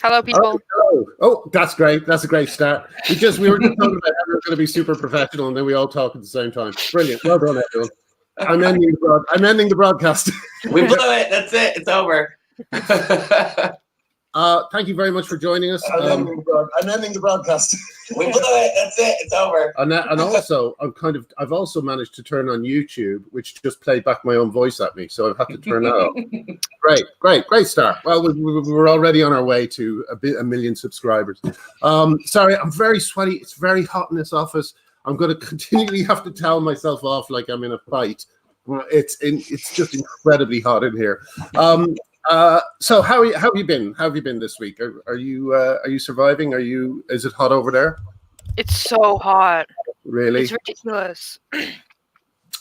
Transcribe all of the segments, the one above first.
Hello, people. Hello. Oh, that's great. That's a great start. We were just talking about how we're going to be super professional, and then we all talk at the same time. Brilliant. Well done, everyone. I'm ending the broadcast. We blew it. That's it. It's over. Thank you very much for joining us. I'm ending the broadcast. We blew it. That's it. It's over. And also, I've also managed to turn on YouTube, which just played back my own voice at me, so I've had to turn that off. Great start. Well, we're already on our way to a million subscribers. Sorry, I'm very sweaty. It's very hot in this office. I'm going to continually have to towel myself off like I'm in a fight. It's just incredibly hot in here. So how have you been? How have you been this week? Are you surviving? Is it hot over there? It's so hot. Really? It's ridiculous.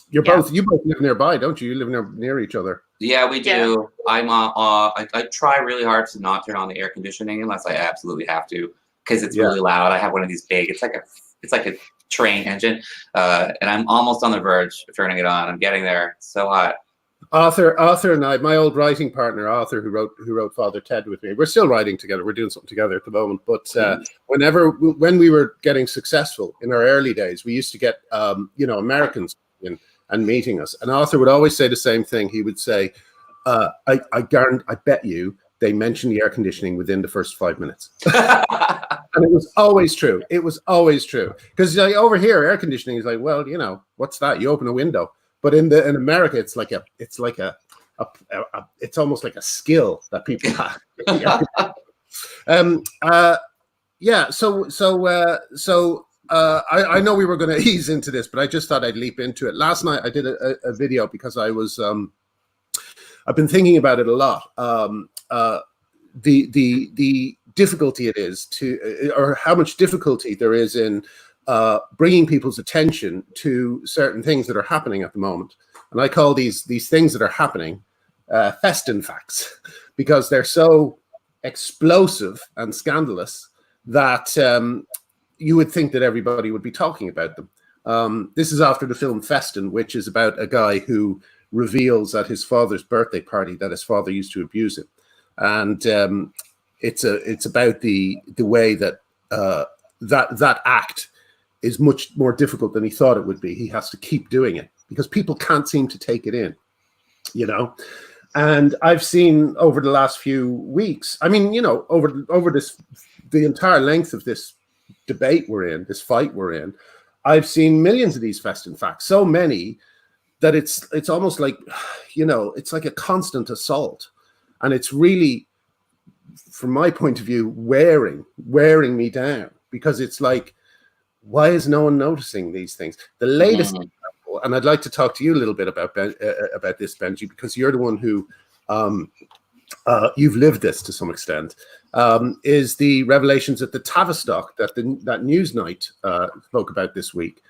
You both live nearby, don't you? You live near each other. Yeah, we do. Yeah. I try really hard to not turn on the air conditioning unless I absolutely have to, because it's really loud. I have one of these big. It's like a train engine, and I'm almost on the verge of turning it on. I'm getting there. It's so hot. Arthur and I, my old writing partner, Arthur, who wrote Father Ted with me. We're still writing together. We're doing something together at the moment. But when we were getting successful in our early days, we used to get Americans in and meeting us. And Arthur would always say the same thing. He would say, I bet you they mentioned the air conditioning within the first 5 minutes. And it was always true. It was always true. Because over here, air conditioning is like, well, what's that? You open a window. But in America, it's almost like a skill that people have. I know we were going to ease into this, but I just thought I'd leap into it. Last night I did a video because I was I've been thinking about it a lot. The difficulty it is or how much difficulty there is in bringing people's attention to certain things that are happening at the moment. And I call these things that are happening Festen facts, because they're so explosive and scandalous that you would think that everybody would be talking about them. This is after the film Festen, which is about a guy who reveals at his father's birthday party that his father used to abuse him. And it's about the way that that act is much more difficult than he thought it would be. He has to keep doing it because people can't seem to take it in, And I've seen over the last few weeks, over the entire length of this debate we're in, this fight we're in, I've seen millions of these Festen facts, so many that it's almost like, it's like a constant assault. And it's really, from my point of view, wearing me down, because it's like, why is no one noticing these things? The latest example, and I'd like to talk to you a little bit about this, Benji, because you're the one who you've lived this to some extent, is the revelations at the Tavistock that Newsnight spoke about this week,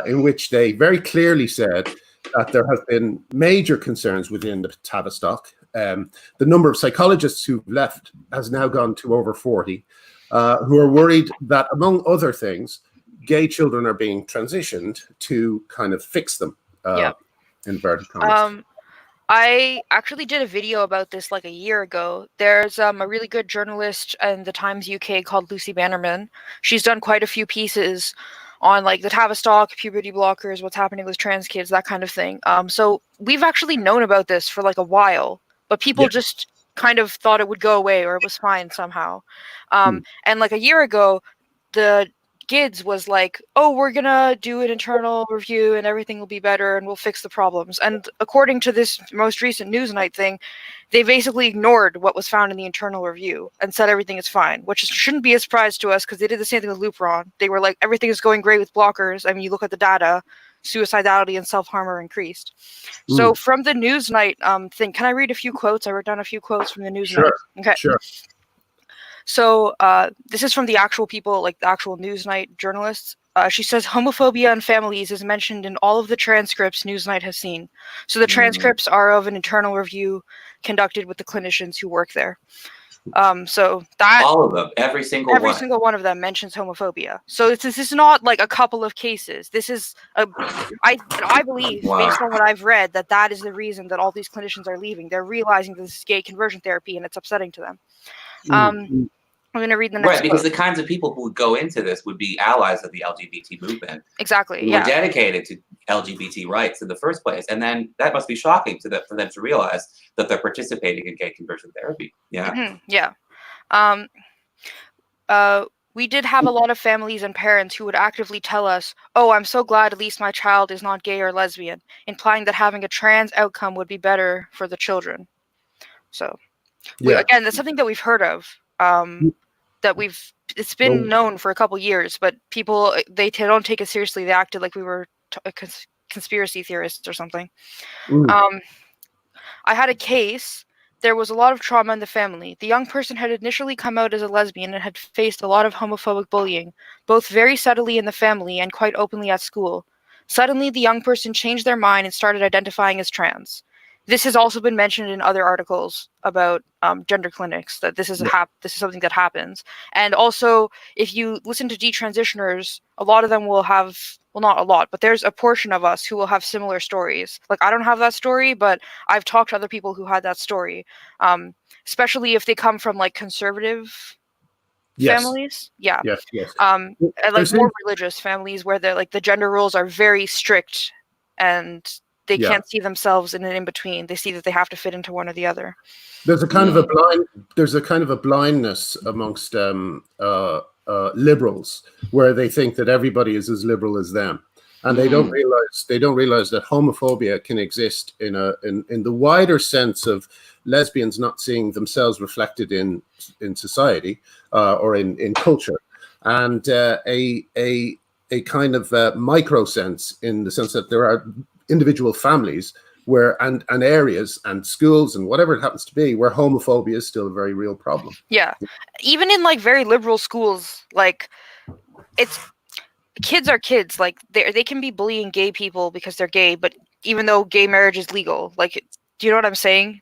in which they very clearly said that there have been major concerns within the Tavistock. The number of psychologists who've left has now gone to over 40, who are worried that, among other things, gay children are being transitioned to kind of fix them, inverted commas. I actually did a video about this like a year ago. There's a really good journalist in the Times UK called Lucy Bannerman. She's done quite a few pieces on like the Tavistock, puberty blockers, what's happening with trans kids, that kind of thing. So we've actually known about this for like a while, but people just kind of thought it would go away or it was fine somehow. And like a year ago, the Gids was like, oh, we're gonna do an internal review and everything will be better and we'll fix the problems. And according to this most recent Newsnight thing, they basically ignored what was found in the internal review and said everything is fine, which shouldn't be a surprise to us because they did the same thing with Lupron. They were like, everything is going great with blockers. I mean, you look at the data, suicidality and self-harm are increased. So from the Newsnight thing, can I read a few quotes? I wrote down a few quotes from the Newsnight. Sure. Okay. Sure. So this is from the actual people, like the actual Newsnight journalists. She says, homophobia in families is mentioned in all of the transcripts Newsnight has seen. So the transcripts are of an internal review conducted with the clinicians who work there. So that all of them, every single one of them mentions homophobia. So this is not like a couple of cases. This is I believe, based on what I've read, that is the reason that all these clinicians are leaving. They're realizing this is gay conversion therapy and it's upsetting to them. I'm going to read the next Right, because quote. the kinds of people who would go into this would be allies of the LGBT movement. Exactly, Who yeah. were dedicated to LGBT rights in the first place. And then that must be shocking for them to realize that they're participating in gay conversion therapy. Yeah. Mm-hmm, yeah. We did have a lot of families and parents who would actively tell us, "Oh, I'm so glad at least my child is not gay or lesbian," implying that having a trans outcome would be better for the children. So, again, that's something that we've heard of. It's been known for a couple years, but people, they don't take it seriously. They acted like we were conspiracy theorists or something. I had a case. There was a lot of trauma in the family. The young person had initially come out as a lesbian and had faced a lot of homophobic bullying, both very subtly in the family and quite openly at school. Suddenly, the young person changed their mind and started identifying as trans. This has also been mentioned in other articles about gender clinics, that this is something that happens. And also, if you listen to detransitioners, a lot of them will have, well, not a lot, but there's a portion of us who will have similar stories. Like, I don't have that story, but I've talked to other people who had that story, especially if they come from like conservative families. Yeah. Yes. And like more religious families where the gender rules are very strict and they can't see themselves in an in-between. They see that they have to fit into one or the other. There's a kind of a blindness amongst liberals where they think that everybody is as liberal as them. And they don't realize that homophobia can exist in the wider sense of lesbians not seeing themselves reflected in society or in culture, and a kind of micro sense, in the sense that there are individual families where and areas and schools and whatever it happens to be where homophobia is still a very real problem. Yeah, even in like very liberal schools, like kids are kids. Like they can be bullying gay people because they're gay, but even though gay marriage is legal, like, do you know what I'm saying?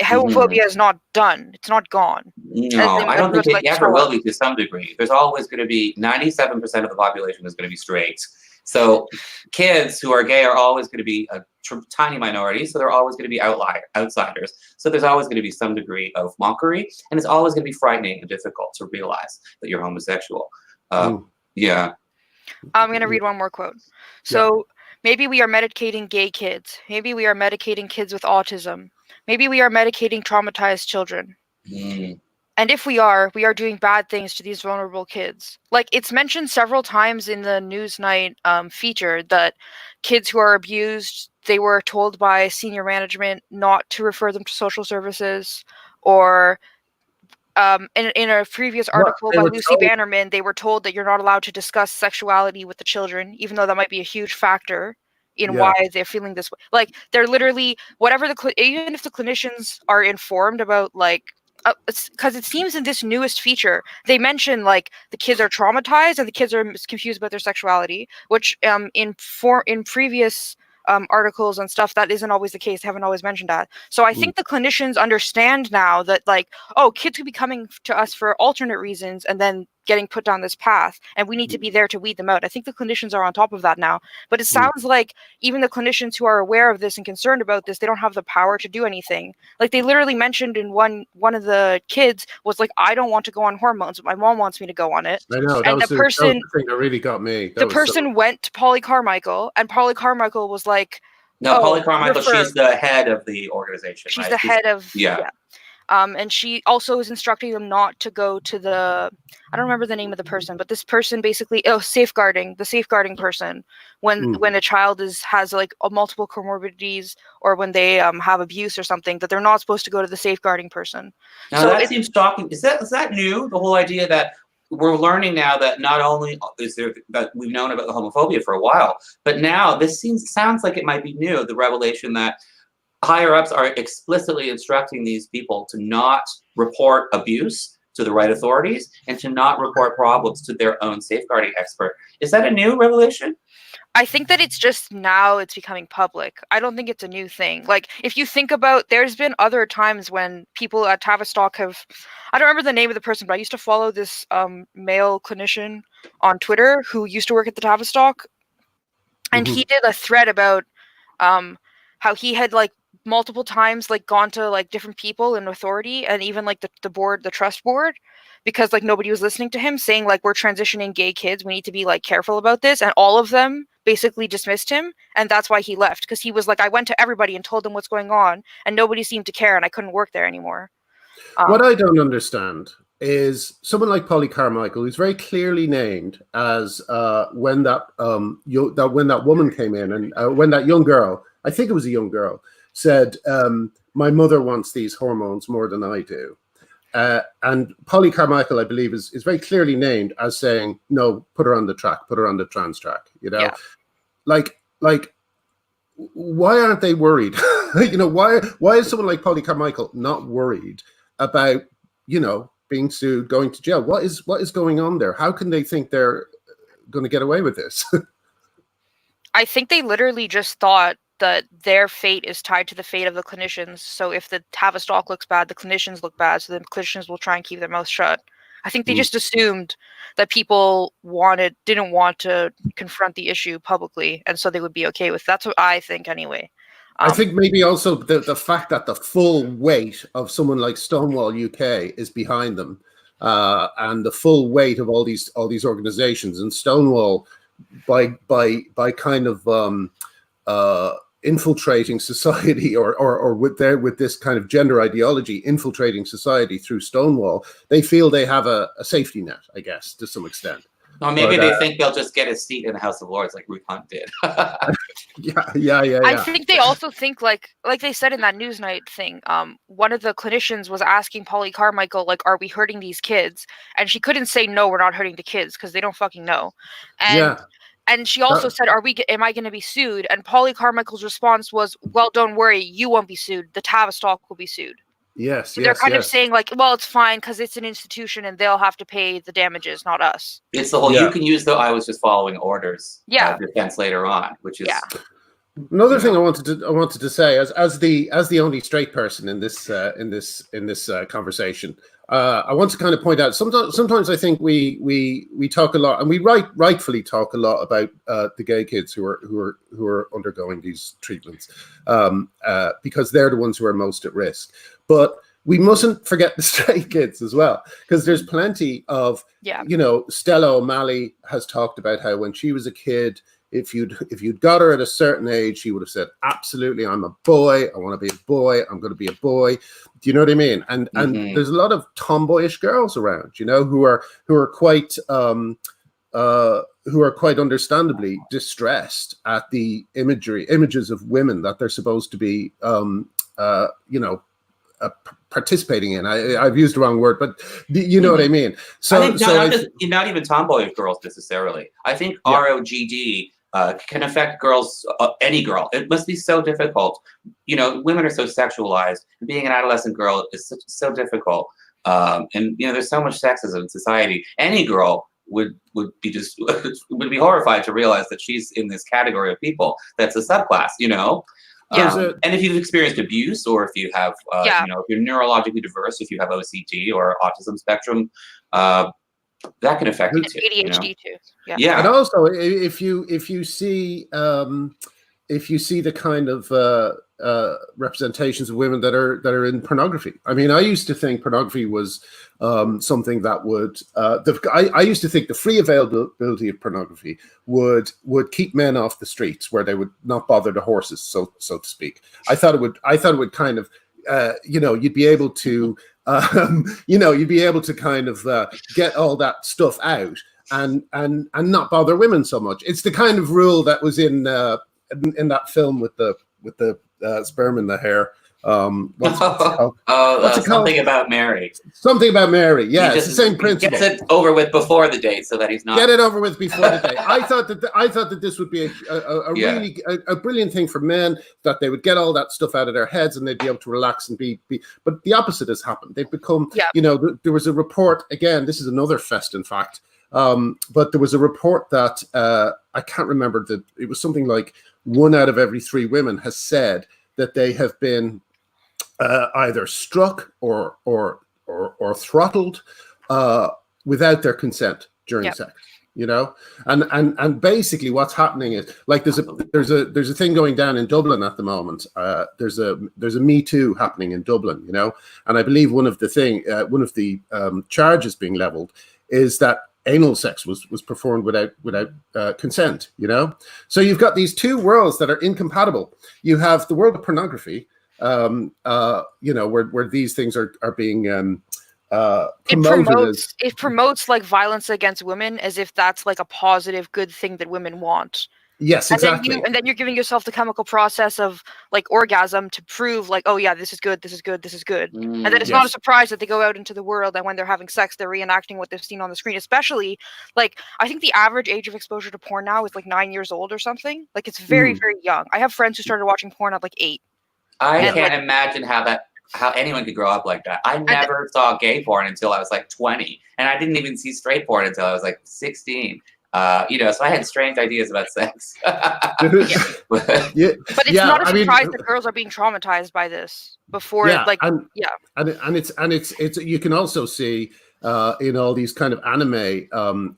Homophobia is not done. It's not gone. No, I don't think it ever will be, to some degree. There's always going to be 97% of the population is going to be straight. So kids who are gay are always going to be a tiny minority. So they're always going to be outsiders. So there's always going to be some degree of mockery. And it's always going to be frightening and difficult to realize that you're homosexual. Yeah. I'm going to read one more quote. So maybe we are medicating gay kids. Maybe we are medicating kids with autism. Maybe we are medicating traumatized children. And if we are doing bad things to these vulnerable kids. Like, it's mentioned several times in the Newsnight feature that kids who are abused, they were told by senior management not to refer them to social services, or in a previous article by Lucy Bannerman, they were told that you're not allowed to discuss sexuality with the children, even though that might be a huge factor in why they're feeling this way. Like, they're literally, even if the clinicians are informed about, like, because it seems in this newest feature, they mention, like, the kids are traumatized and the kids are confused about their sexuality, which in previous articles and stuff, that isn't always the case. They haven't always mentioned that. So I think the clinicians understand now that, like, oh, kids could be coming to us for alternate reasons and then getting put down this path, and we need to be there to weed them out. I think the clinicians are on top of that now. But it sounds like even the clinicians who are aware of this and concerned about this, they don't have the power to do anything. Like, they literally mentioned in one of the kids was like, I don't want to go on hormones, but my mom wants me to go on it. I know, that was the thing that really got me. The person went to Polly Carmichael, and Polly Carmichael was like, no, Polly Carmichael, she's the head of the organization. She's the head of, and she also is instructing them not to go to I don't remember the name of the person, but this person basically, the safeguarding person, when a child has like multiple comorbidities, or when they have abuse or something, that they're not supposed to go to the safeguarding person. Now, so that seems shocking. Is that new? The whole idea that we're learning now that not only is there that we've known about the homophobia for a while, but now this sounds like it might be new. The revelation that higher ups are explicitly instructing these people to not report abuse to the right authorities and to not report problems to their own safeguarding expert. Is that a new revelation? I think that it's just now it's becoming public. I don't think it's a new thing. Like, if you think about, there's been other times when people at Tavistock have, I don't remember the name of the person, but I used to follow this male clinician on Twitter who used to work at the Tavistock, and he did a thread about how he had, like, multiple times like gone to like different people in authority and even like the board, the trust board, because like nobody was listening to him, saying like we're transitioning gay kids, we need to be like careful about this, and all of them basically dismissed him, and that's why he left, because he was like, I went to everybody and told them what's going on, and nobody seemed to care, and I couldn't work there anymore. What I don't understand is someone like Polly Carmichael, who's very clearly named as when that when that woman came in, and when that young girl, I think it was a young girl, said, my mother wants these hormones more than I do. And Polly Carmichael, I believe, is very clearly named as saying, no, put her on the track, put her on the trans track, you know? Yeah. Like, why aren't they worried? You know, why is someone like Polly Carmichael not worried about, you know, being sued, going to jail? What is going on there? How can they think they're going to get away with this? I think they literally just thought that their fate is tied to the fate of the clinicians. So if the Tavistock looks bad, the clinicians look bad, so the clinicians will try and keep their mouth shut. I think they just assumed that people didn't want to confront the issue publicly, and so they would be okay with. That's what I think, anyway. I think maybe also the fact that the full weight of someone like Stonewall UK is behind them, and the full weight of all these organizations, and Stonewall by kind of infiltrating society, or with this kind of gender ideology infiltrating society through Stonewall, they feel they have a safety net, I guess, to some extent. Or maybe they think they'll just get a seat in the House of Lords like Ruth Hunt did. Yeah. I think they also think like they said in that Newsnight thing, one of the clinicians was asking Polly Carmichael, like, are we hurting these kids? And she couldn't say, no, we're not hurting the kids, because they don't fucking know. And she also said, am I going to be sued? And Polly Carmichael's response was, well, don't worry, you won't be sued. The Tavistock will be sued. Yes, so they're kind of saying like, well, it's fine because it's an institution and they'll have to pay the damages, not us. It's the whole, you can use the I was just following orders defense later on, which is... Another thing I wanted to say, as the only straight person in this conversation, I want to kind of point out, sometimes I think we talk a lot, and we rightfully talk a lot about the gay kids who are undergoing these treatments, because they're the ones who are most at risk. But we mustn't forget the straight kids as well, because there's plenty of, you know, Stella O'Malley has talked about how when she was a kid, if you'd got her at a certain age, she would have said, absolutely, I'm a boy. I want to be a boy. I'm going to be a boy. Do you know what I mean? And there's a lot of tomboyish girls around, you know, who are quite understandably distressed at the images of women that they're supposed to be, you know, participating in. I've used the wrong word, but you know what I mean. So I think not even tomboyish girls necessarily. I think ROGD can affect girls, any girl. It must be so difficult. You know, women are so sexualized. Being an adolescent girl is so difficult. And you know, there's so much sexism in society. Any girl would be horrified to realize that she's in this category of people. That's a subclass, you know. And if you've experienced abuse, or if you have, you know, if you're neurologically diverse, if you have OCD or autism spectrum, that can affect you too. ADHD too. Yeah. And also, if you see the kind of representations of women that are in pornography. I mean, I used to think pornography was something that would. I used to think the free availability of pornography would keep men off the streets, where they would not bother the horses, so to speak. I thought it would kind of, you know, you'd be able to. You know, you'd be able to kind of get all that stuff out and not bother women so much. It's the kind of rule that was in that film with the sperm in the hair. What's it called? Something About Mary. Something About Mary. Yeah, it's the same principle. Gets it over with before the date, so that he's not. Get it over with before the date. I thought that this would be a really brilliant thing for men, that they would get all that stuff out of their heads and they'd be able to relax and be. But the opposite has happened. They've become. You know, there was a report again. This is another Festen fact. But there was a report that I can't remember that it was something like 1 out of every 3 women has said that they have been either struck or throttled without their consent during sex. you know. And basically what's happening is like there's a thing going down in Dublin at the moment. There's a Me Too happening in Dublin, you know, and I believe one of the charges being leveled is that anal sex was performed without consent, you know. So you've got these two worlds that are incompatible. You have the world of pornography, you know, where these things are being promoted. It promotes like violence against women as if that's like a positive, good thing that women want. Yes, exactly. And then you're giving yourself the chemical process of like orgasm to prove like, oh yeah, this is good, this is good, this is good. And then it's not a surprise that they go out into the world and when they're having sex, they're reenacting what they've seen on the screen. Especially like, I think the average age of exposure to porn now is like 9 years old or something. Like it's very, very young. I have friends who started watching porn at like 8. I can't imagine how anyone could grow up like that. I never saw gay porn until I was like 20, and I didn't even see straight porn until I was like 16. You know, so I had strange ideas about sex. But it's not a surprise that girls are being traumatized by this before. And it's you can also see in all these kind of anime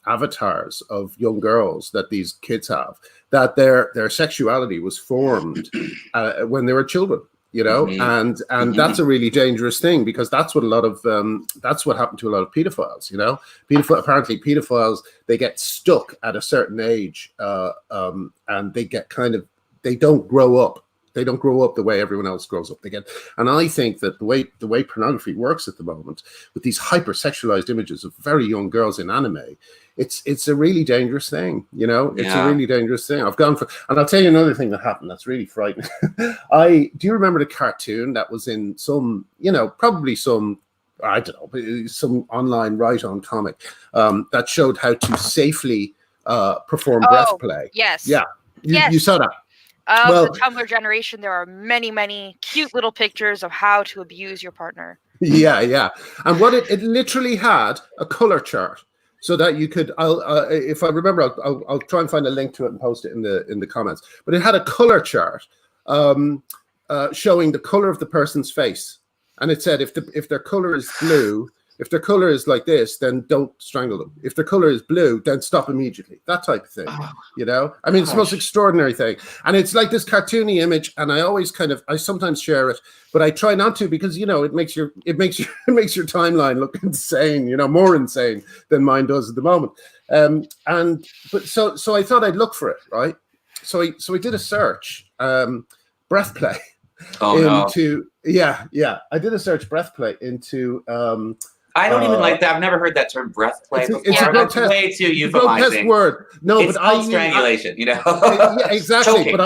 avatars of young girls that these kids have, that their sexuality was formed when they were children. You know, and that's a really dangerous thing, because that's what that's what happened to a lot of pedophiles. You know, apparently pedophiles, they get stuck at a certain age, and they get they don't grow up. They don't grow up the way everyone else grows up. And I think that the way pornography works at the moment, with these hypersexualized images of very young girls in anime, it's a really dangerous thing. You know, it's a really dangerous thing. And I'll tell you another thing that happened that's really frightening. Do you remember the cartoon that was in some, you know, probably some, I don't know, some online write-on comic that showed how to safely perform breath play? Yes. Yeah. You saw that. The Tumblr generation, there are many, many cute little pictures of how to abuse your partner. Yeah. And what it literally had a color chart, so that you could, if I remember, I'll try and find a link to it and post it in the comments. But it had a color chart showing the color of the person's face, and it said if their color is blue, if their color is like this, then don't strangle them. If their color is blue, then stop immediately. That type of thing, you know? I mean, it's the most extraordinary thing. And it's like this cartoony image, and I sometimes share it, but I try not to, because, you know, it makes your timeline look insane, you know, more insane than mine does at the moment. So I thought I'd look for it, right? So I did a search, breath play. I did a search, breath play into I don't even like that. I've never heard that term, breath play, before. It's a grotesque, way too euphemizing word. No, it's but called strangulation, you know. Yeah, exactly. Choking.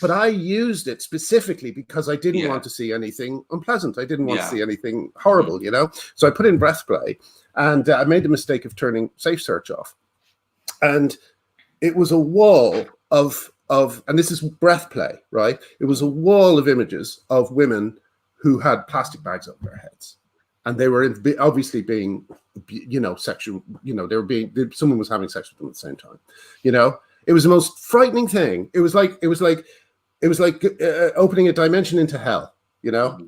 But I used it specifically because I didn't want to see anything unpleasant. I didn't want to see anything horrible, you know. So I put in breath play, and I made the mistake of turning safe search off, and it was a wall of, and this is breath play, right? It was a wall of images of women who had plastic bags over their heads. And they were obviously being, you know, sexual, you know, someone was having sex with them at the same time. You know, it was the most frightening thing. It was like opening a dimension into hell, you know?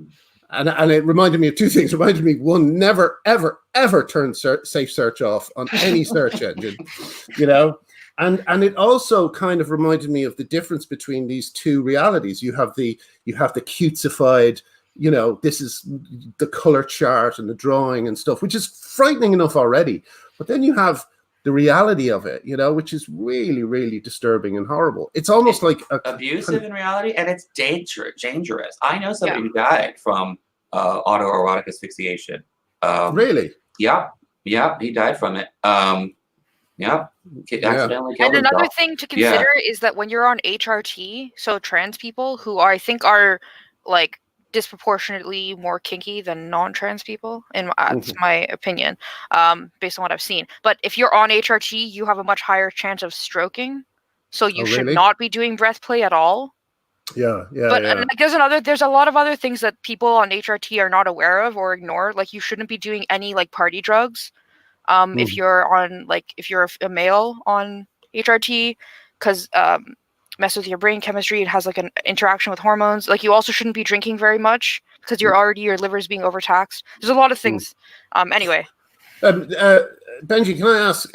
And it reminded me of two things. It reminded me, one, never, ever, ever turn safe search off on any search engine, you know? And it also kind of reminded me of the difference between these two realities. You have the cutesified, you know, this is the color chart and the drawing and stuff, which is frightening enough already. But then you have the reality of it, you know, which is really, really disturbing and horrible. It's almost like abusive in reality, and it's dangerous. I know somebody who died from autoerotic asphyxiation. Really? Yeah, he died from it. Accidentally killed and another himself. thing to consider is that when you're on HRT, so trans people who I think are like disproportionately more kinky than non-trans people, and that's my opinion, based on what I've seen. But if you're on HRT, you have a much higher chance of stroking, so you should not be doing breath play at all. But there's a lot of other things that people on HRT are not aware of or ignore. Like you shouldn't be doing any like party drugs if you're a male on HRT, because messes with your brain chemistry. It has like an interaction with hormones. Like you also shouldn't be drinking very much because your liver is being overtaxed. There's a lot of things. Anyway. Benji, can I ask,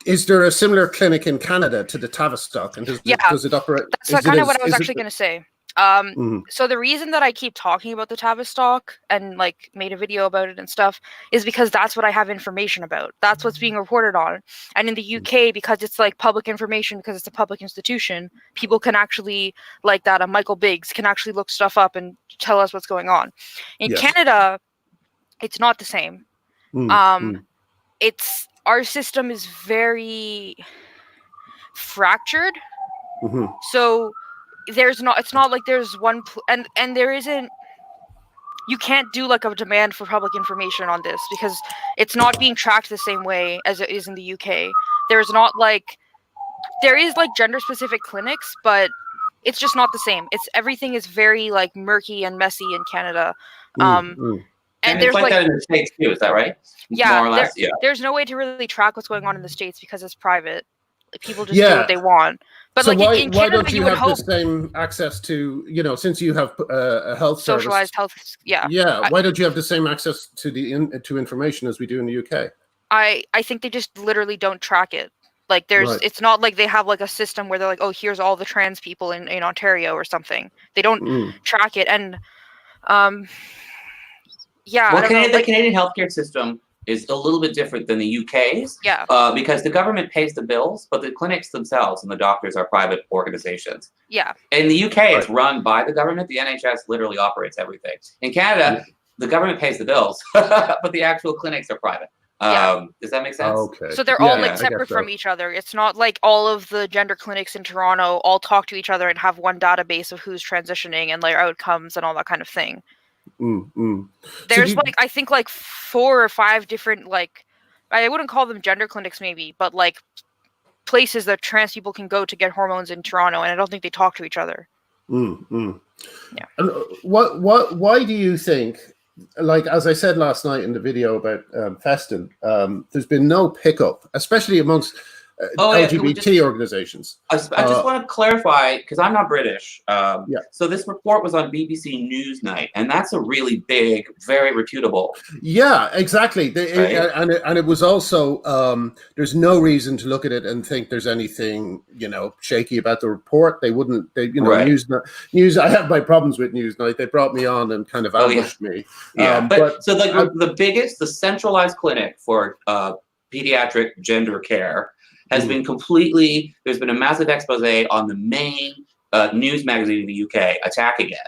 is there a similar clinic in Canada to the Tavistock, and does it operate? That's kind of what I was actually going to say. So the reason that I keep talking about the Tavistock and like made a video about it and stuff is because that's what I have information about. That's what's being reported on. And in the UK, because it's like public information, because it's a public institution, people can actually, like that, Michael Biggs can actually look stuff up and tell us what's going on. In Canada, it's not the same. It's our system is very fractured. So it's not like there's one and there isn't, you can't do like a demand for public information on this because it's not being tracked the same way as it is in the UK. There is like gender specific clinics, but it's just not the same. Everything is very like murky and messy in Canada. And there's like that in the States too, is that right? Yeah, more or less. There's no way to really track what's going on in the States because it's private. People just do what they want. But so like in Canada, why don't you have hope the same access to, since you have a health socialized service, health? Why don't you have the same access to to information as we do in the UK? I think they just literally don't track it. Like it's not like they have like a system where they're like, oh, here's all the trans people in Ontario or something. They don't track it. And well, the Canadian healthcare system is a little bit different than the UK's. Because the government pays the bills, but the clinics themselves and the doctors are private organizations. In the UK, it's run by the government. The NHS literally operates everything. In Canada, the government pays the bills, but the actual clinics are private. Does that make sense? Okay. So they're all like separate from each other. It's not like all of the gender clinics in Toronto all talk to each other and have one database of who's transitioning and their outcomes and all that kind of thing. There's I think like 4 or 5 different, like, I wouldn't call them gender clinics maybe, but like places that trans people can go to get hormones in Toronto, and I don't think they talk to each other. And why do you think, like, as I said last night in the video about Festen, there's been no pickup, especially amongst LGBT organizations? I just want to clarify, because I'm not British. So this report was on BBC Newsnight, and that's a really big, very reputable. Yeah, exactly. And it was also, there's no reason to look at it and think there's anything, shaky about the report. They wouldn't, News. I have my problems with Newsnight. They brought me on and kind of ambushed me. But the biggest, the centralized clinic for pediatric gender care has been there's been a massive expose on the main news magazine in the UK attacking it.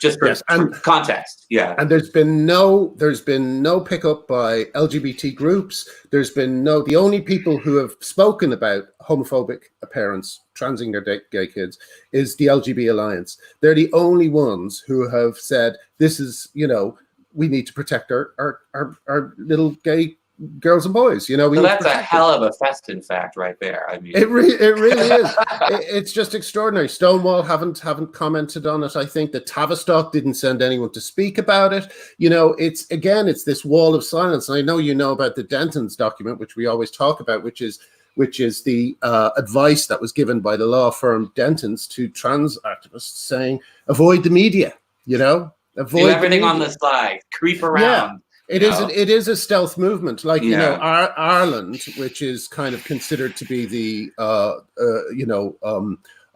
Just for context. And there's been no pickup by LGBT groups. The only people who have spoken about homophobic parents transing their gay kids is the LGBT Alliance. They're the only ones who have said, this is, we need to protect our little gay girls and boys, so that's a hell of a Festen fact right there. I mean, it really is. It's just extraordinary. Stonewall haven't commented on it. I think that Tavistock didn't send anyone to speak about it. It's this wall of silence. And I know about the Denton's document, which we always talk about, which is the advice that was given by the law firm Denton's to trans activists, saying avoid the media. Avoid do everything on the side, creep around. It is a stealth movement, like Ireland, which is kind of considered to be the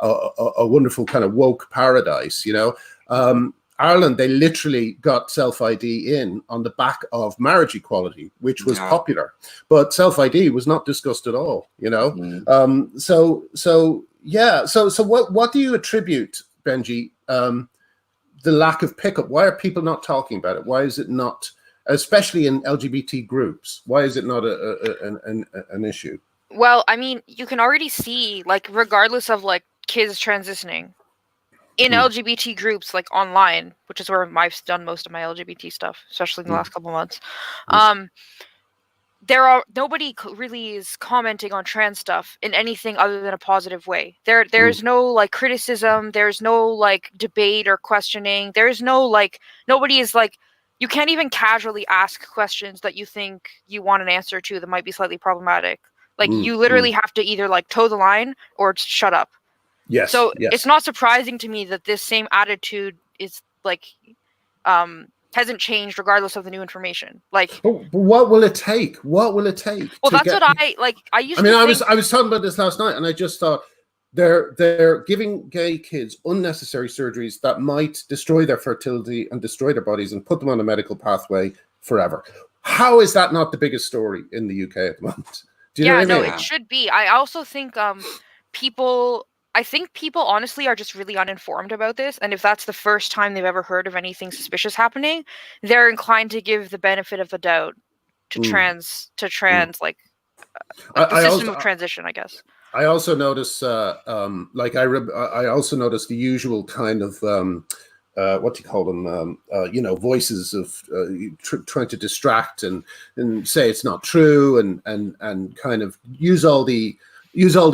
a wonderful kind of woke paradise. Ireland, they literally got self-ID in on the back of marriage equality, which was popular, but self-ID was not discussed at all. So what do you attribute, Benji, the lack of pickup? Why are people not talking about it? Why is it not? Especially in LGBT groups, why is it not an issue? Well, I mean, you can already see, like, regardless of like kids transitioning in LGBT groups, like online, which is where I've done most of my LGBT stuff, especially in the last couple months. Nobody really is commenting on trans stuff in anything other than a positive way. There's no like criticism. There's no like debate or questioning. There's no like, nobody is like. You can't even casually ask questions that you think you want an answer to that might be slightly problematic. Like you literally have to either like toe the line or shut up. It's not surprising to me that this same attitude is like hasn't changed regardless of the new information. Like, but what will it take? What will it take? well, to that's get what I used I mean, to I think. was talking about this last night, and I just thought they're giving gay kids unnecessary surgeries that might destroy their fertility and destroy their bodies and put them on a medical pathway forever. How is that not the biggest story in the UK at the moment? Do you know what I No, mean? it should be. I also think people. I think people honestly are just really uninformed about this, and if that's the first time they've ever heard of anything suspicious happening, they're inclined to give the benefit of the doubt to like the system of transition, I guess. I also notice, I also notice the usual kind of what do you call them? Voices of trying to distract and say it's not true, and kind of use all the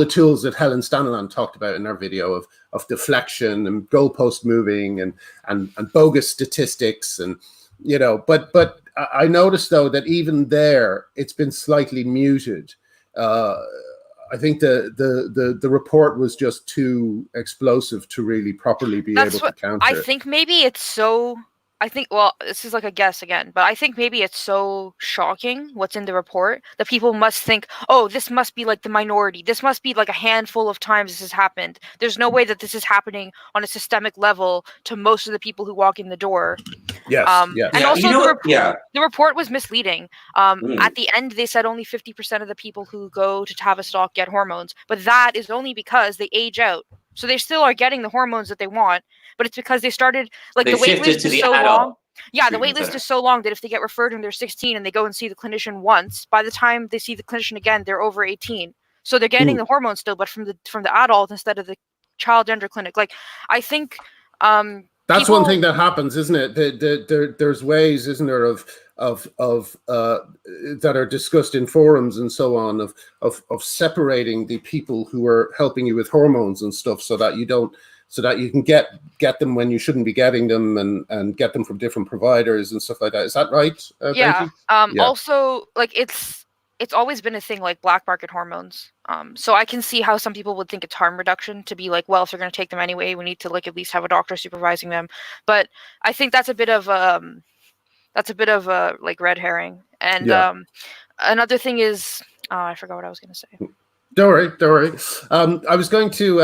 tools that Helen Stanilan talked about in her video of deflection and goalpost moving and bogus statistics, and but I noticed though that even there it's been slightly muted. I think the report was just too explosive to really properly be able to counter. I think maybe it's so. Well, this is like a guess again, but I think maybe it's so shocking what's in the report that people must think, oh, this must be like the minority. This must be like a handful of times this has happened. There's no way that this is happening on a systemic level to most of the people who walk in the door. Yes. And also the report was misleading. At the end, they said only 50% of the people who go to Tavistock get hormones, but that is only because they age out. So they still are getting the hormones that they want, but it's because they started the wait list is so long. Yeah, the wait list is so long that if they get referred when they're 16 and they go and see the clinician once, by the time they see the clinician again, they're over 18. So they're getting the hormones still, but from the adult instead of the child gender clinic. Like, I think that's one thing that happens, isn't it? There's ways, isn't there, of that are discussed in forums and so on of separating the people who are helping you with hormones and stuff, so that you can get them when you shouldn't be getting them, and get them from different providers and stuff like that. Is that right? Yeah. Benji? Also, like, it's always been a thing, like black market hormones. So I can see how some people would think it's harm reduction to be like, well, if they're going to take them anyway, we need to like at least have a doctor supervising them. But I think that's a bit of a like red herring. And another thing is, I forgot what I was going to say. Don't worry. I was going to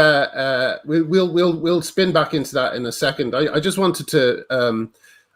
we'll spin back into that in a second. I just wanted to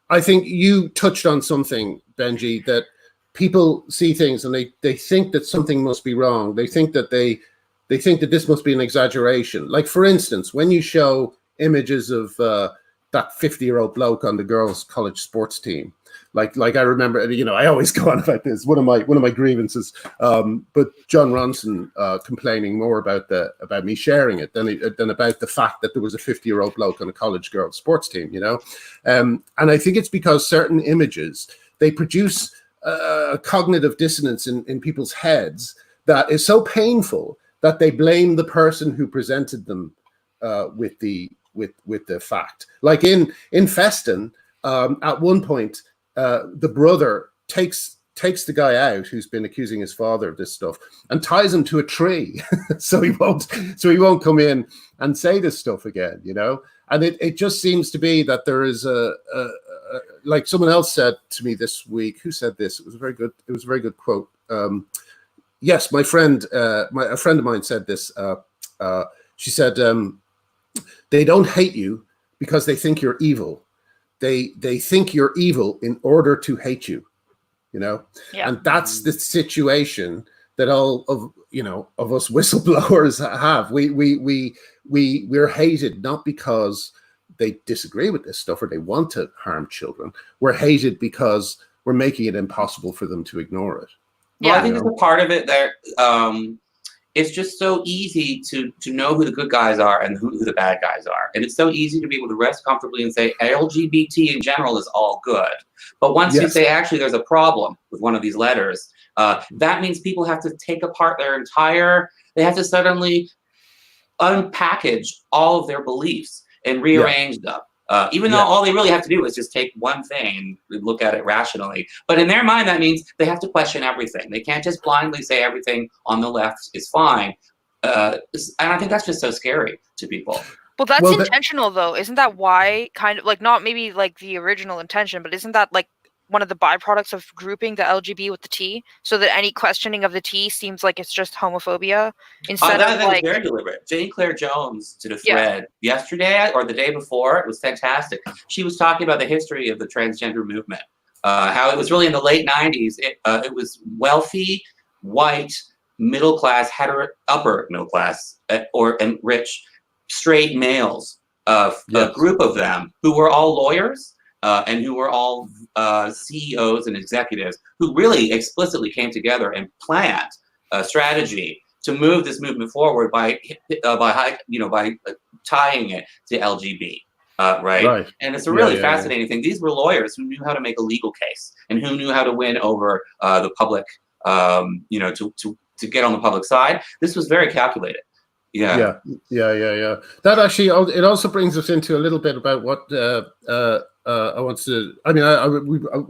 I think you touched on something, Benji, that people see things and they think that something must be wrong. They think that this must be an exaggeration. Like, for instance, when you show images of that 50-year-old bloke on the girls' college sports team, like I remember, I always go on about this. One of my grievances, but John Ronson complaining more about me sharing it than about the fact that there was a 50-year-old bloke on a college girls' sports team. And I think it's because certain images, they produce cognitive dissonance in people's heads that is so painful that they blame the person who presented them with the fact. Like in Festen, at one point, the brother takes the guy out who's been accusing his father of this stuff and ties him to a tree, so he won't come in and say this stuff again. And it just seems to be that there is like someone else said to me this week. Who said this? It was a very good quote. Yes, a friend of mine said this. She said, they don't hate you because they think you're evil. They think you're evil in order to hate you. And that's the situation that all of us whistleblowers have. We're hated not because they disagree with this stuff or they want to harm children. We're hated because we're making it impossible for them to ignore it. Well, I think there's a part of it that it's just so easy to know who the good guys are and who the bad guys are. And it's so easy to be able to rest comfortably and say LGBT in general is all good. But once you say, actually, there's a problem with one of these letters, that means people have to take apart they have to suddenly unpackage all of their beliefs and rearrange them. Even though all they really have to do is just take one thing and look at it rationally. But in their mind, that means they have to question everything. They can't just blindly say everything on the left is fine. And I think that's just so scary to people. Well, that's Well, intentional, though. Isn't that why, kind of, like, not maybe, like, the original intention, but isn't that, like, one of the byproducts of grouping the LGB with the T, so that any questioning of the T seems like it's just homophobia, instead of, That was like... very deliberate. Jane Claire Jones did a Yeah. thread yesterday or the day before. It was fantastic. She was talking about the history of the transgender movement, how it was really in the late 90s. It was wealthy, white, middle class, upper middle class, and rich, straight males, a group of them who were all lawyers and who were all CEOs and executives who really explicitly came together and planned a strategy to move this movement forward by tying it to LGB. Right. And it's a really fascinating thing. These were lawyers who knew how to make a legal case and who knew how to win over the public, to get on the public side. This was very calculated. Yeah. That actually, it also brings us into a little bit about what I want to. I mean,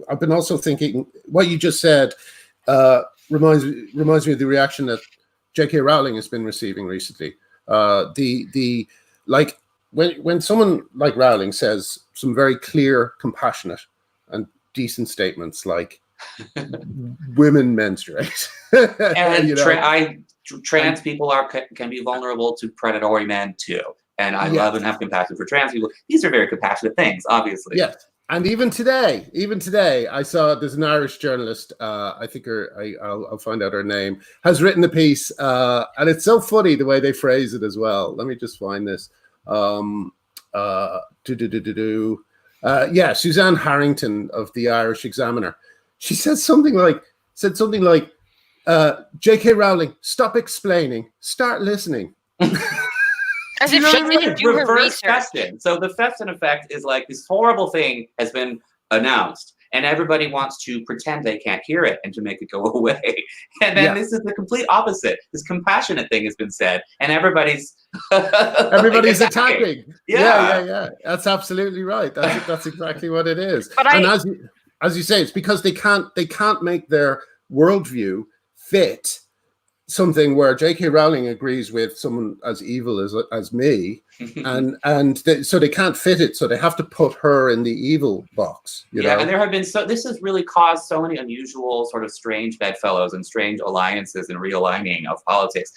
I've been also thinking what you just said reminds me of the reaction that J.K. Rowling has been receiving recently. When someone like Rowling says some very clear, compassionate, and decent statements like women menstruate, and trans people can be vulnerable to predatory men too. And I love and have compassion for trans people. These are very compassionate things, obviously. Yes. And even today, I saw there's an Irish journalist. I think I'll find out her name. Has written a piece, and it's so funny the way they phrase it as well. Let me just find this. Suzanne Harrington of the Irish Examiner. She said something like, J.K. Rowling, stop explaining, start listening. As if she didn't do her research. Festen. So the Festen effect is like this horrible thing has been announced, and everybody wants to pretend they can't hear it and to make it go away. And then this is the complete opposite. This compassionate thing has been said, and everybody's attacking. Yeah. That's absolutely right. That's exactly what it is. But as you say, it's because they can't make their worldview fit something where J.K. Rowling agrees with someone as evil as me, so they can't fit it, so they have to put her in the evil box. You know? And there have been this has really caused so many unusual, sort of strange bedfellows and strange alliances and realigning of politics.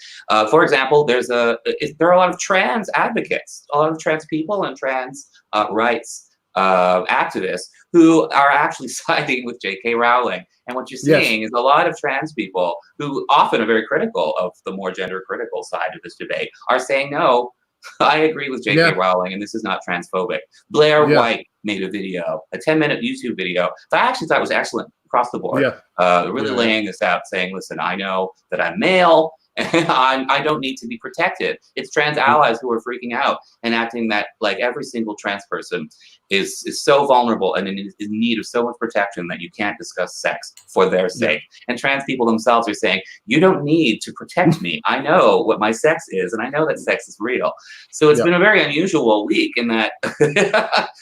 For example, there are a lot of trans advocates, a lot of trans people and trans rights activists who are actually siding with J.K. Rowling. And what you're seeing is a lot of trans people who often are very critical of the more gender critical side of this debate are saying, no, I agree with J.K. Rowling, and this is not transphobic. Blair White made a video, a 10-minute YouTube video that I actually thought was excellent across the board. Really laying this out, saying, listen, I know that I'm male, and I don't need to be protected. It's trans allies who are freaking out and acting that like every single trans person is so vulnerable and in need of so much protection that you can't discuss sex for their sake. And trans people themselves are saying, you don't need to protect me. I know what my sex is, and I know that sex is real. So it's been a very unusual week in that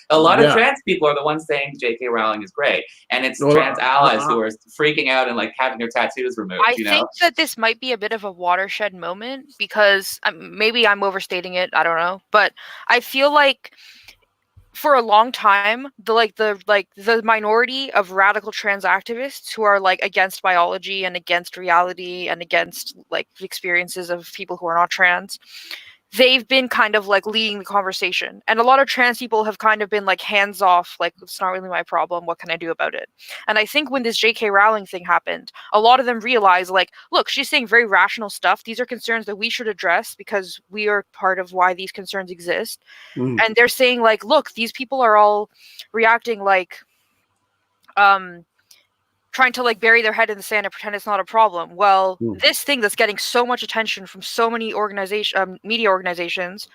a lot of trans people are the ones saying J.K. Rowling is great. And it's trans allies who are freaking out and like having their tattoos removed. I think that this might be a bit of a watershed moment because maybe I'm overstating it. I don't know. But I feel like for a long time, the minority of radical trans activists who are like against biology and against reality and against like the experiences of people who are not trans, they've been kind of like leading the conversation. And a lot of trans people have kind of been like hands off, like, it's not really my problem. What can I do about it? And I think when this J.K. Rowling thing happened, a lot of them realized, like, look, she's saying very rational stuff. These are concerns that we should address because we are part of why these concerns exist. And they're saying, like, look, these people are all reacting like, trying to like bury their head in the sand and pretend it's not a problem. Well, this thing that's getting so much attention from so many media organizations,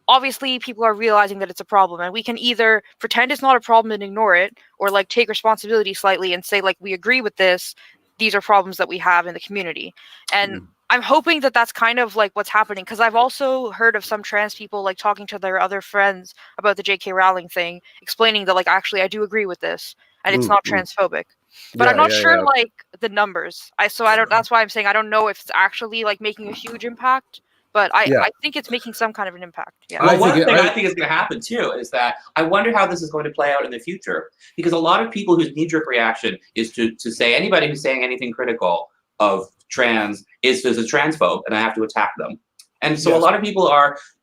obviously people are realizing that it's a problem, and we can either pretend it's not a problem and ignore it, or like take responsibility slightly and say, like, we agree with this. These are problems that we have in the community. And I'm hoping that that's kind of like what's happening, because I've also heard of some trans people like talking to their other friends about the J.K. Rowling thing, explaining that like, actually, I do agree with this, and it's not transphobic. But I'm not sure like the numbers. That's why I'm saying I don't know if it's actually like making a huge impact. but I think it's making some kind of an impact. Yeah. Well, one thing I think is going to happen too is that I wonder how this is going to play out in the future, because a lot of people whose knee-jerk reaction is to say anybody who's saying anything critical of trans is a transphobe, and I have to attack them. And so a lot of people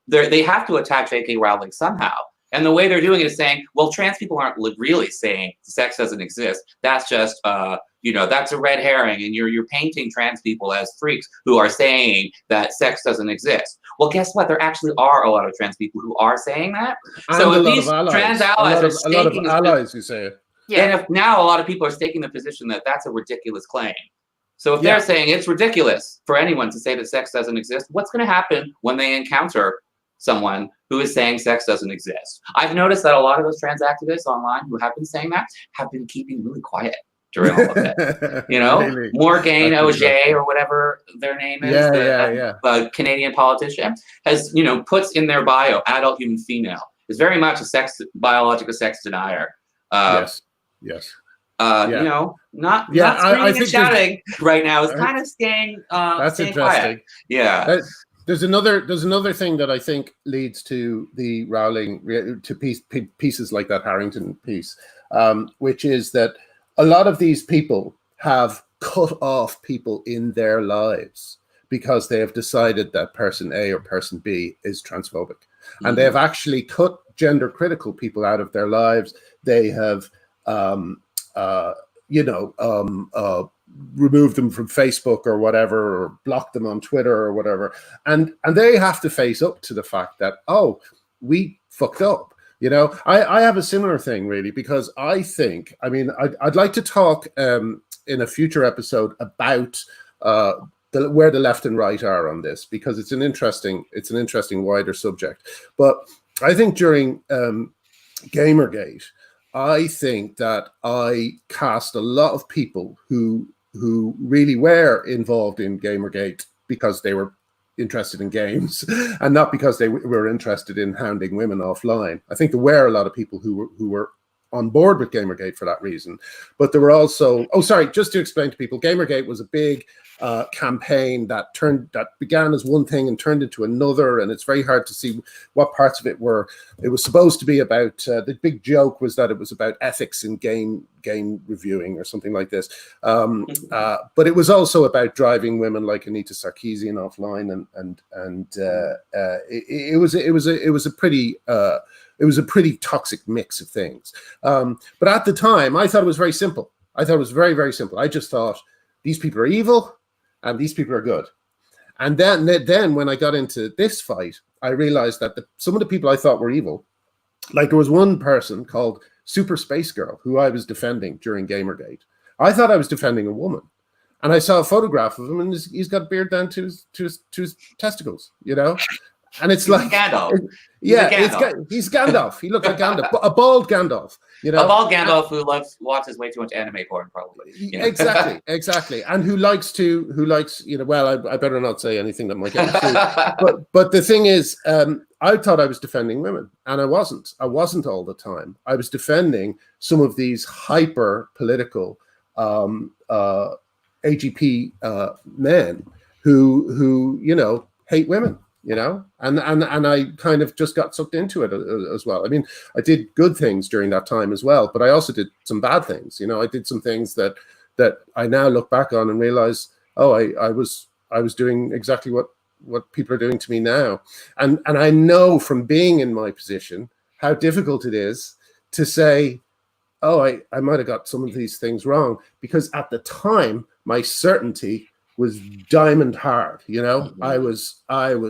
they have to attack J.K. Rowling somehow. And the way they're doing it is saying, well, trans people aren't really saying sex doesn't exist. That's just, that's a red herring, and you're painting trans people as freaks who are saying that sex doesn't exist. Well, guess what? There actually are a lot of trans people who are saying that. And so if these trans allies are staking who say it. Yeah. And if now a lot of people are staking the position that that's a ridiculous claim. So if they're saying it's ridiculous for anyone to say that sex doesn't exist, what's going to happen when they encounter someone who is saying sex doesn't exist? I've noticed that a lot of those trans activists online who have been saying that have been keeping really quiet during all of it. Really? Morgane Auger, or whatever their name is, the Canadian politician, has, puts in their bio, adult human female, is very much a biological sex denier. Yes. Not screaming and shouting right now. It's kind of staying that's staying interesting. Quiet. Yeah. There's another thing that I think leads to the Rowling to pieces like that Harrington piece, which is that a lot of these people have cut off people in their lives because they have decided that person A or person B is transphobic, and they have actually cut gender critical people out of their lives. They have remove them from Facebook or whatever, or block them on Twitter or whatever, and they have to face up to the fact that, oh, we fucked up. I have a similar thing, really, because I think, I'd like to talk in a future episode about where the left and right are on this, because it's an interesting wider subject. But I think during Gamergate, I think that I cast a lot of people who really were involved in Gamergate because they were interested in games and not because they were interested in hounding women offline. I think there were a lot of people who were on board with Gamergate for that reason. But there were also, just to explain to people, Gamergate was a big campaign that began as one thing and turned into another, and it's very hard to see what parts of it were. It was supposed to be about, the big joke was that it was about ethics in game reviewing or something like this, but it was also about driving women like Anita Sarkeesian offline, and it was a pretty toxic mix of things. But at the time, I thought it was very simple. I thought it was very, very simple. I just thought, these people are evil and these people are good. And then when I got into this fight, I realized that some of the people I thought were evil, like there was one person called Super Space Girl who I was defending during Gamergate. I thought I was defending a woman. And I saw a photograph of him, and he's got a beard down to his testicles, And it's like Gandalf. He's Gandalf. He looked like Gandalf, a bald Gandalf. A bald Gandalf who watches way too much anime porn, probably. Exactly, and who likes. Well, I better not say anything that might get me sued. But the thing is, I thought I was defending women, and I wasn't. I wasn't all the time. I was defending some of these hyper political AGP men who hate women. And I kind of just got sucked into it as well. I did good things during that time as well, but I also did some bad things. I did some things that I now look back on and realize, I was doing exactly what people are doing to me now. And I know from being in my position how difficult it is to say, I might have got some of these things wrong, because at the time my certainty was diamond hard. I was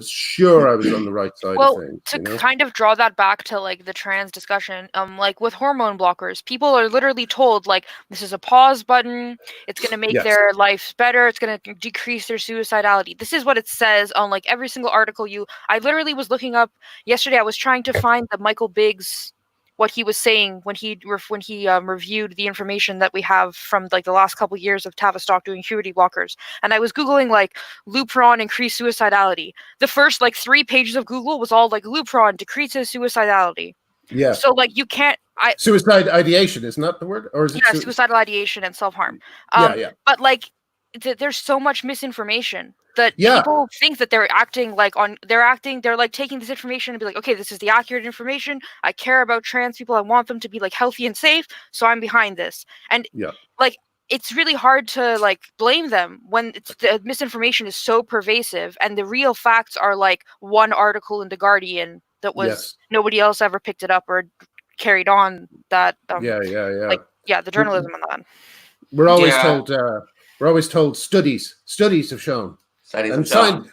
sure I was on the right side of things. To kind of draw that back to like the trans discussion, like with hormone blockers, people are literally told like, this is a pause button, it's going to make their life better, it's going to decrease their suicidality. This is what it says on like every single article. I literally was looking up yesterday, I was trying to find the Michael Biggs, what he was saying when he reviewed the information that we have from like the last couple of years of Tavistock doing puberty blockers. And I was Googling like Lupron increased suicidality. The first like 3 pages of Google was all like Lupron decreases suicidality. Yeah. So like you can't. Suicide ideation, isn't that the word? Or is it? Yeah, suicidal ideation and self-harm. But like there's so much misinformation. that Yeah. people think that they're like taking this information and be like, okay, this is the accurate information. I care about trans people. I want them to be like healthy and safe, so I'm behind this. And like, it's really hard to like blame them when the misinformation is so pervasive, and the real facts are like one article in the Guardian that was nobody else ever picked it up or carried on that. The journalism on that. We're always told studies have shown. Studies have shown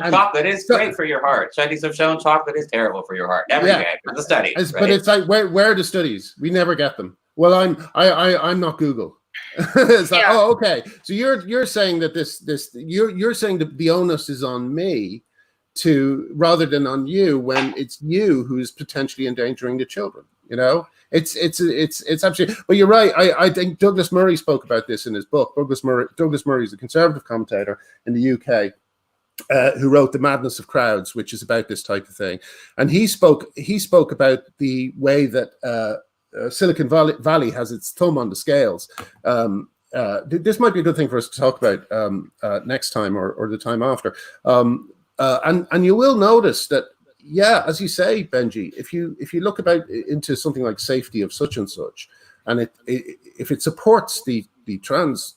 chocolate is great for your heart. Studies have shown chocolate is terrible for your heart. Every day, the studies. But it's like, where are the studies? We never get them. Well, I'm not Google. It's like, oh, okay. So you're saying that you're saying that the onus is on me rather than on you, when it's you who's potentially endangering the children. You know, it's absolutely. But you're right. I think Douglas Murray spoke about this in his book. Douglas Murray is a conservative commentator in the UK. Who wrote The Madness of Crowds, which is about this type of thing, and he spoke about the way that Silicon Valley has its thumb on the scales. This might be a good thing for us to talk about next time or the time after. And you will notice that, as you say, Benji, if you look into something like safety of such and such, and if it supports the trans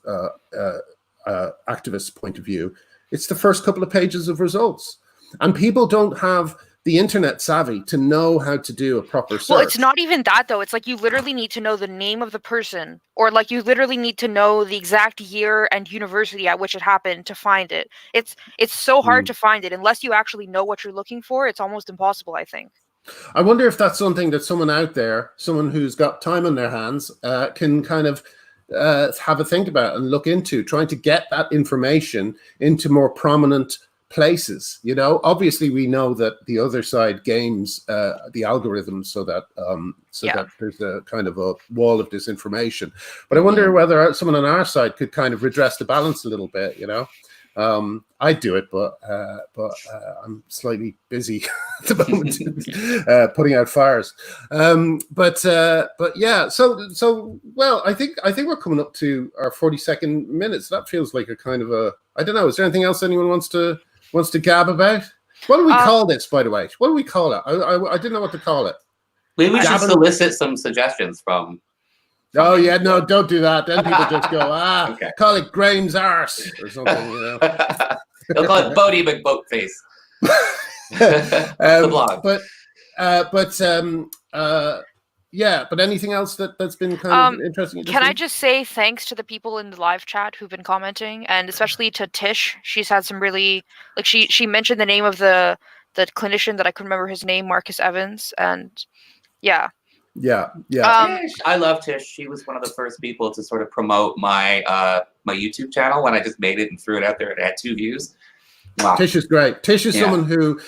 activist point of view, it's the first couple of pages of results, and people don't have the internet savvy to know how to do a proper search. Well, it's not even that, though. It's like you literally need to know the name of the person, or like you literally need to know the exact year and university at which it happened to find it. It's so hard to find it unless you actually know what you're looking for. It's almost impossible, I think. I wonder if that's something that someone out there, someone who's got time on their hands, can kind of have a think about and look into, trying to get that information into more prominent places. You know, obviously we know that the other side games the algorithms so that there's a kind of a wall of disinformation. But I wonder whether someone on our side could kind of redress the balance a little bit. You know, I do it, but I'm slightly busy at the moment putting out fires. But yeah, so well, I think we're coming up to our 42nd minutes. That feels like a kind of a, I don't know. Is there anything else anyone wants to gab about? What do we call this, by the way? What do we call it? I didn't know what to call it. Maybe we should solicit some suggestions from. Oh yeah, no, don't do that. Then people just go, okay. Call it Graham's arse or something, you know. They'll call it Bodie McBoatface. The blog. But anything else that's been kind of interesting? Can I just say thanks to the people in the live chat who've been commenting, and especially to Tish. She's had some really, like, she mentioned the name of the clinician that I couldn't remember his name, Marcus Evans, and yeah. Tish. I love Tish. She was one of the first people to sort of promote my my YouTube channel when I just made it and threw it out there. It had 2 views. Wow. Tish is great. Tish is someone who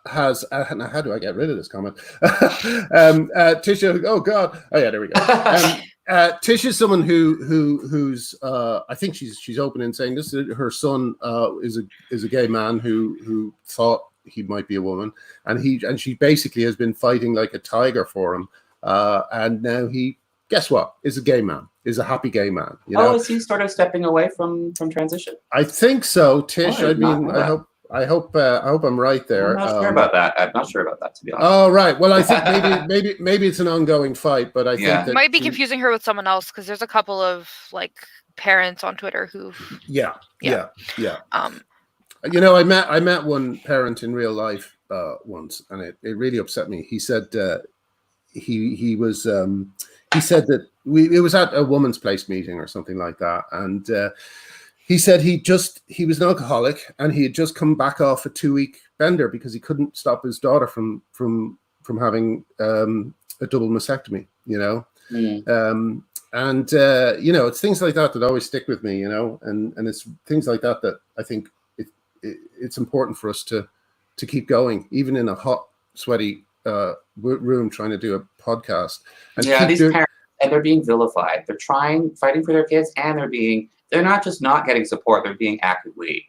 has how do I get rid of this comment? Tish, oh god, oh yeah, there we go. Tish is someone who's I think she's open in saying this. Her son is a gay man who thought he might be a woman, and she basically has been fighting like a tiger for him, and now he, guess what, is a gay man, is a happy gay man. You know? Oh, is he sort of stepping away from transition? I think so, Tish. I mean, I hope I'm right there. I'm not sure about that. I'm not sure about that, to be honest. Oh right. Well, I think maybe it's an ongoing fight, but I think that might be confusing her with someone else, because there's a couple of like parents on Twitter who. Yeah. You know, I met one parent in real life once, and it really upset me. He said he said that it was at a woman's place meeting or something like that, and he said he was an alcoholic, and he had just come back off a 2-week bender because he couldn't stop his daughter from having a double mastectomy. You know, and you know, it's things like that always stick with me. You know, and it's things like that I think it's important for us to keep going, even in a hot, sweaty room trying to do a podcast. And these parents, and they're being vilified. They're fighting for their kids, and they're not just not getting support, they're being actively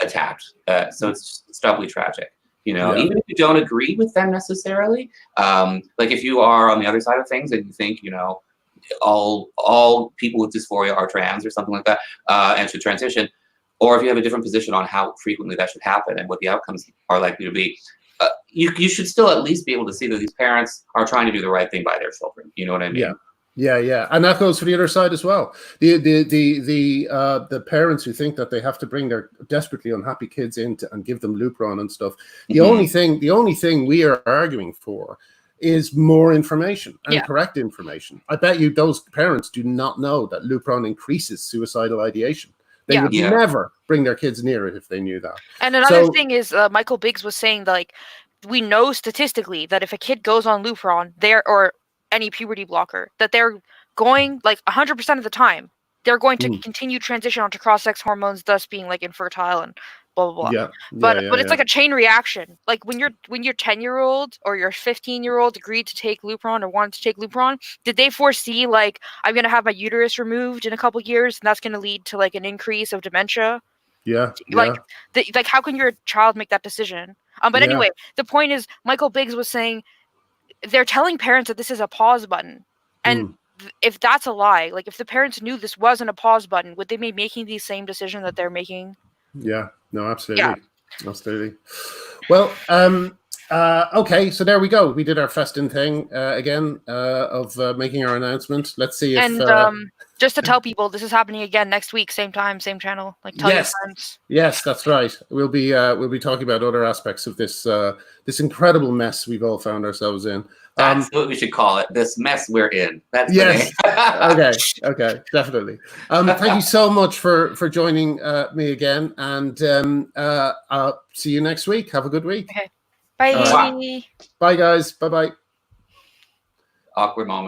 attacked. So it's doubly tragic. You know, even if you don't agree with them necessarily, like if you are on the other side of things and you think, you know, all people with dysphoria are trans or something like that, and should transition, or if you have a different position on how frequently that should happen and what the outcomes are likely to be, you should still at least be able to see that these parents are trying to do the right thing by their children. You know what I mean? Yeah, and that goes for the other side as well. The parents who think that they have to bring their desperately unhappy kids in and give them Lupron and stuff. The only thing we are arguing for is more information and correct information. I bet you those parents do not know that Lupron increases suicidal ideation. They would never bring their kids near it if they knew that. And another thing is, Michael Biggs was saying that, like, we know statistically that if a kid goes on Lupron, or any puberty blocker, that they're going, like, 100% of the time, they're going to continue transition onto cross-sex hormones, thus being, like, infertile and blah blah blah. But it's like a chain reaction. Like when your 10-year-old or your 15-year-old agreed to take Lupron or wanted to take Lupron, did they foresee, like, I'm gonna have my uterus removed in a couple years and that's gonna lead to, like, an increase of dementia? Like how can your child make that decision? But anyway, the point is, Michael Biggs was saying they're telling parents that this is a pause button, and if that's a lie, like, if the parents knew this wasn't a pause button, would they be making the same decision that they're making? Yeah, no, absolutely. Well, okay, so there we go. We did our Festen thing again of making our announcement. Let's see if... And just to tell people, this is happening again next week, same time, same channel. Like, tell your friends. Yes, that's right. We'll be talking about other aspects of this this incredible mess we've all found ourselves in. That's what we should call it. This mess we're in. That's the name. Okay, definitely. Thank you so much for joining me again, and I'll see you next week. Have a good week. Okay. Bye. Bye, guys. Bye-bye. Awkward moment.